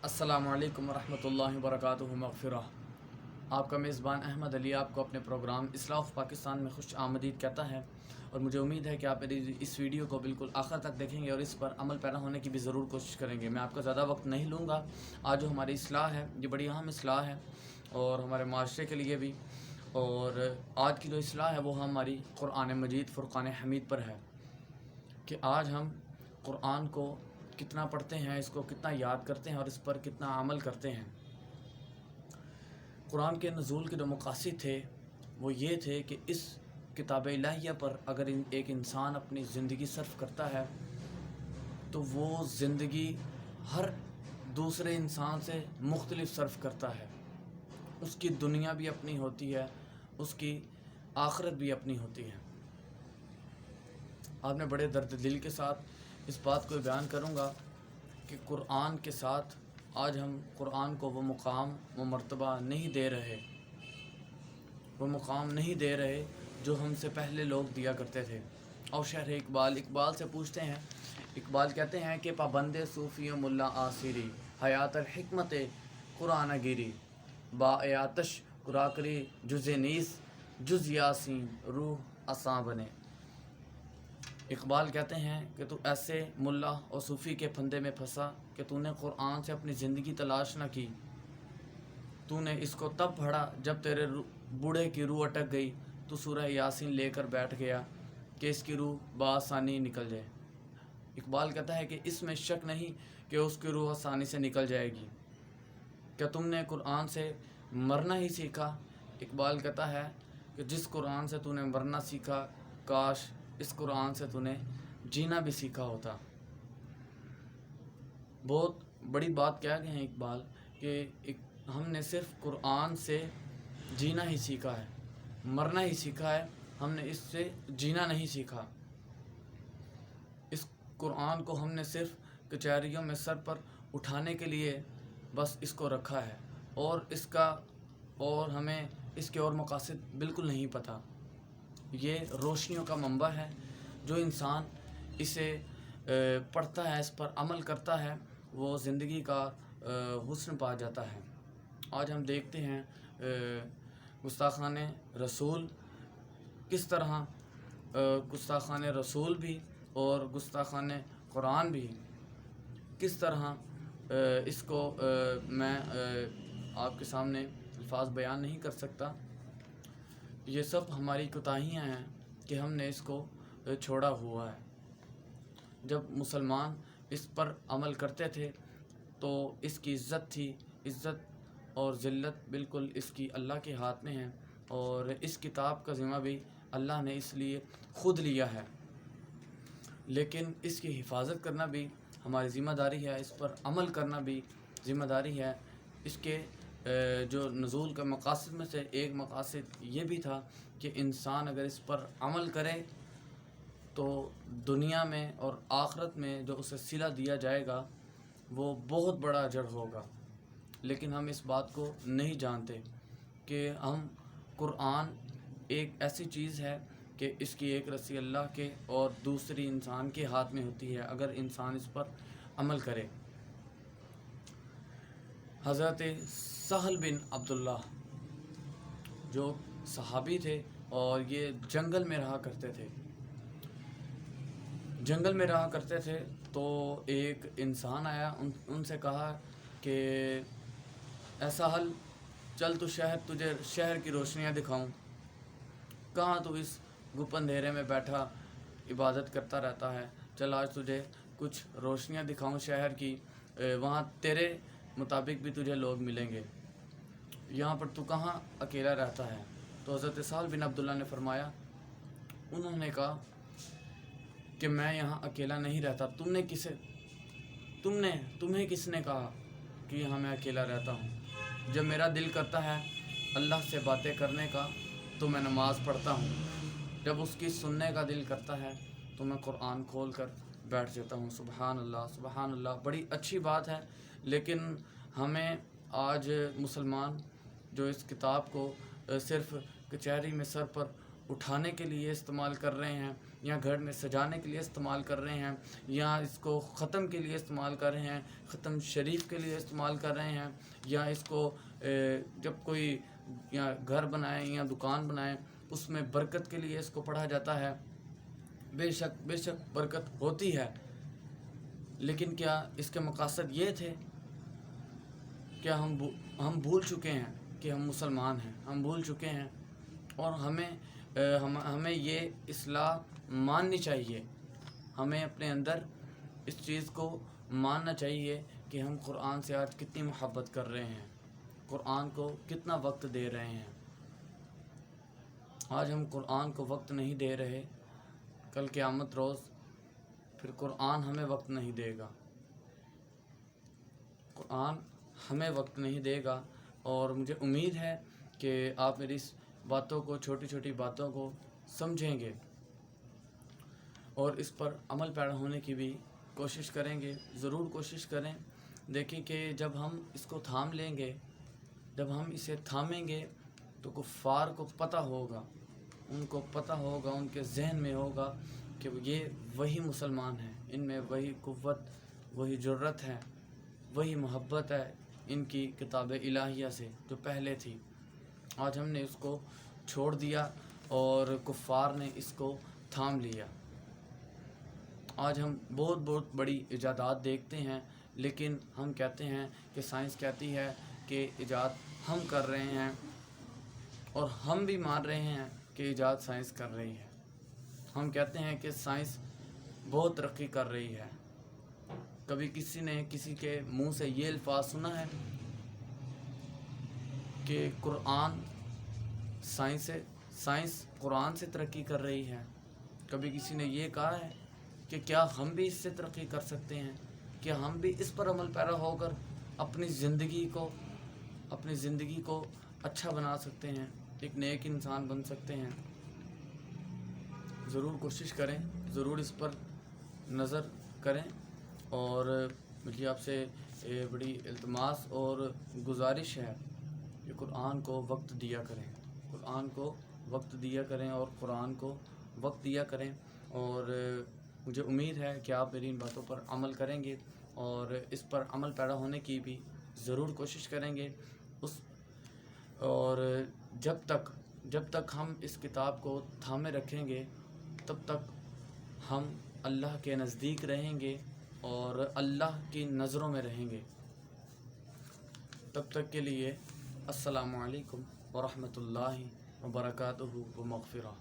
السلام علیکم ورحمۃ اللہ وبرکاتہ مغفرہ۔ آپ کا میزبان احمد علی آپ کو اپنے پروگرام اصلاح آف پاکستان میں خوش آمدید کہتا ہے، اور مجھے امید ہے کہ آپ میری اس ویڈیو کو بالکل آخر تک دیکھیں گے اور اس پر عمل پیرا ہونے کی بھی ضرور کوشش کریں گے۔ میں آپ کا زیادہ وقت نہیں لوں گا۔ آج جو ہماری اصلاح ہے یہ بڑی اہم اصلاح ہے اور ہمارے معاشرے کے لیے بھی، اور آج کی جو اصلاح ہے وہ ہماری قرآن مجید فرقان حمید پر ہے کہ آج ہم قرآن کو کتنا پڑھتے ہیں، اس کو کتنا یاد کرتے ہیں اور اس پر کتنا عمل کرتے ہیں۔ قرآن کے نزول کے جو مقاصد تھے وہ یہ تھے کہ اس کتاب الہیہ پر اگر ایک انسان اپنی زندگی صرف کرتا ہے تو وہ زندگی ہر دوسرے انسان سے مختلف صرف کرتا ہے۔ اس کی دنیا بھی اپنی ہوتی ہے، اس کی آخرت بھی اپنی ہوتی ہے۔ آج میں بڑے درد دل کے ساتھ اس بات کو بیان کروں گا کہ قرآن کے ساتھ آج ہم قرآن کو وہ مقام وہ مرتبہ نہیں دے رہے، وہ مقام نہیں دے رہے جو ہم سے پہلے لوگ دیا کرتے تھے۔ اور شہر اقبال سے پوچھتے ہیں، اقبال کہتے ہیں کہ پابند صوفی و ملا آصری حیات الحکمت قرآن گیری با آتش قراکری جز نیس جز یاسین روح اساں بنے۔ اقبال کہتے ہیں کہ تو ایسے ملا اور صوفی کے پھندے میں پھنسا کہ تو نے قرآن سے اپنی زندگی تلاش نہ کی۔ تو نے اس کو تب پڑھا جب تیرے بوڑھے کی روح اٹک گئی، تو سورہ یاسین لے کر بیٹھ گیا کہ اس کی روح بآسانی نکل جائے۔ اقبال کہتا ہے کہ اس میں شک نہیں کہ اس کی روح آسانی سے نکل جائے گی۔ کیا تم نے قرآن سے مرنا ہی سیکھا؟ اقبال کہتا ہے کہ جس قرآن سے تو نے مرنا سیکھا، کاش اس قرآن سے تو نے جینا بھی سیکھا ہوتا۔ بہت بڑی بات کہہ گئے ہیں اقبال کہ ہم نے صرف قرآن سے جینا ہی سیکھا ہے، مرنا ہی سیکھا ہے، ہم نے اس سے جینا نہیں سیکھا۔ اس قرآن کو ہم نے صرف کچہریوں میں سر پر اٹھانے کے لیے بس اس کو رکھا ہے، اور ہمیں اس کے اور مقاصد بالکل نہیں پتہ۔ یہ روشنیوں کا منبع ہے، جو انسان اسے پڑھتا ہے، اس پر عمل کرتا ہے، وہ زندگی کا حسن پا جاتا ہے۔ آج ہم دیکھتے ہیں گستاخان رسول کس طرح گستاخان رسول بھی اور گستاخان قرآن بھی کس طرح اس کو میں آپ کے سامنے الفاظ بیان نہیں کر سکتا۔ یہ سب ہماری کوتاہیاں ہیں کہ ہم نے اس کو چھوڑا ہوا ہے۔ جب مسلمان اس پر عمل کرتے تھے تو اس کی عزت تھی، عزت اور ذلت بالکل اس کی اللہ کے ہاتھ میں ہے، اور اس کتاب کا ذمہ بھی اللہ نے اس لیے خود لیا ہے۔ لیکن اس کی حفاظت کرنا بھی ہماری ذمہ داری ہے، اس پر عمل کرنا بھی ذمہ داری ہے۔ اس کے جو نزول کا مقاصد میں سے ایک مقاصد یہ بھی تھا کہ انسان اگر اس پر عمل کرے تو دنیا میں اور آخرت میں جو اسے صلہ دیا جائے گا وہ بہت بڑا اجر ہوگا۔ لیکن ہم اس بات کو نہیں جانتے کہ قرآن ایک ایسی چیز ہے کہ اس کی ایک رسی اللہ کے اور دوسری انسان کے ہاتھ میں ہوتی ہے اگر انسان اس پر عمل کرے۔ حضرت سہل بن عبداللہ جو صحابی تھے اور یہ جنگل میں رہا کرتے تھے تو ایک انسان آیا، ان سے کہا کہ اے سہل، چل تو تجھے شہر کی روشنیاں دکھاؤں۔ کہاں تو اس گپ اندھیرے میں بیٹھا عبادت کرتا رہتا ہے، چل آج تجھے کچھ روشنیاں دکھاؤں شہر کی، وہاں تیرے مطابق بھی تجھے لوگ ملیں گے، یہاں پر تو کہاں اکیلا رہتا ہے۔ تو حضرت سہل بن عبداللہ نے فرمایا، انہوں نے کہا کہ میں یہاں اکیلا نہیں رہتا، تمہیں کس نے کہا کہ یہاں میں اکیلا رہتا ہوں؟ جب میرا دل کرتا ہے اللہ سے باتیں کرنے کا تو میں نماز پڑھتا ہوں، جب اس کی سننے کا دل کرتا ہے تو میں قرآن کھول کر بیٹھ جاتا ہوں۔ سبحان اللہ، سبحان اللہ، بڑی اچھی بات ہے۔ لیکن ہمیں آج مسلمان جو اس کتاب کو صرف کچہری میں سر پر اٹھانے کے لیے استعمال کر رہے ہیں، یا گھر میں سجانے کے لیے استعمال کر رہے ہیں، یا اس کو ختم کے لیے استعمال کر رہے ہیں، ختم شریف کے لیے استعمال کر رہے ہیں، یا اس کو جب کوئی یا گھر بنائیں یا دکان بنائیں اس میں برکت کے لیے اس کو پڑھا جاتا ہے، بے شک برکت ہوتی ہے، لیکن کیا اس کے مقاصد یہ تھے؟ کیا ہم بھول چکے ہیں کہ ہم مسلمان ہیں؟ ہم بھول چکے ہیں، اور ہمیں یہ اصلاح ماننی چاہیے، ہمیں اپنے اندر اس چیز کو ماننا چاہیے کہ ہم قرآن سے آج کتنی محبت کر رہے ہیں، قرآن کو کتنا وقت دے رہے ہیں۔ آج ہم قرآن کو وقت نہیں دے رہے، کل قیامت روز پھر قرآن ہمیں وقت نہیں دے گا، قرآن ہمیں وقت نہیں دے گا۔ اور مجھے امید ہے کہ آپ میری اس باتوں کو، چھوٹی چھوٹی باتوں کو سمجھیں گے اور اس پر عمل پیرا ہونے کی بھی کوشش کریں گے، ضرور کوشش کریں۔ دیکھیں کہ جب ہم اس کو تھام لیں گے، جب ہم اسے تھامیں گے تو کفار کو پتہ ہوگا، ان کو پتہ ہوگا، ان کے ذہن میں ہوگا کہ یہ وہی مسلمان ہیں، ان میں وہی قوت، وہی جرت ہے، وہی محبت ہے ان کی کتاب الہیہ سے جو پہلے تھی۔ آج ہم نے اس کو چھوڑ دیا اور کفار نے اس کو تھام لیا۔ آج ہم بہت بڑی ایجادات دیکھتے ہیں، لیکن ہم کہتے ہیں کہ سائنس کہتی ہے کہ ایجاد ہم کر رہے ہیں، اور ہم بھی مان رہے ہیں کہ ایجاد سائنس کر رہی ہے۔ ہم کہتے ہیں کہ سائنس بہت ترقی کر رہی ہے۔ کبھی کسی نے کسی کے منہ سے یہ الفاظ سنا ہے کہ سائنس قرآن سے ترقی کر رہی ہے؟ کبھی کسی نے یہ کہا ہے کہ کیا ہم بھی اس سے ترقی کر سکتے ہیں؟ کیا ہم بھی اس پر عمل پیرا ہو کر اپنی زندگی کو اچھا بنا سکتے ہیں، ایک نیک انسان بن سکتے ہیں؟ ضرور کوشش کریں، ضرور اس پر نظر کریں، اور مجھے آپ سے بڑی التماس اور گزارش ہے کہ قرآن کو وقت دیا کریں، قرآن کو وقت دیا کریں اور قرآن کو وقت دیا کریں۔ اور مجھے امید ہے کہ آپ میری ان باتوں پر عمل کریں گے اور اس پر عمل پیرا ہونے کی بھی ضرور کوشش کریں گے۔ اور جب تک ہم اس کتاب کو تھامے رکھیں گے تب تک ہم اللہ کے نزدیک رہیں گے اور اللہ کی نظروں میں رہیں گے۔ تب تک کے لیے السلام علیکم ورحمۃ اللہ وبرکاتہ و مغفرہ۔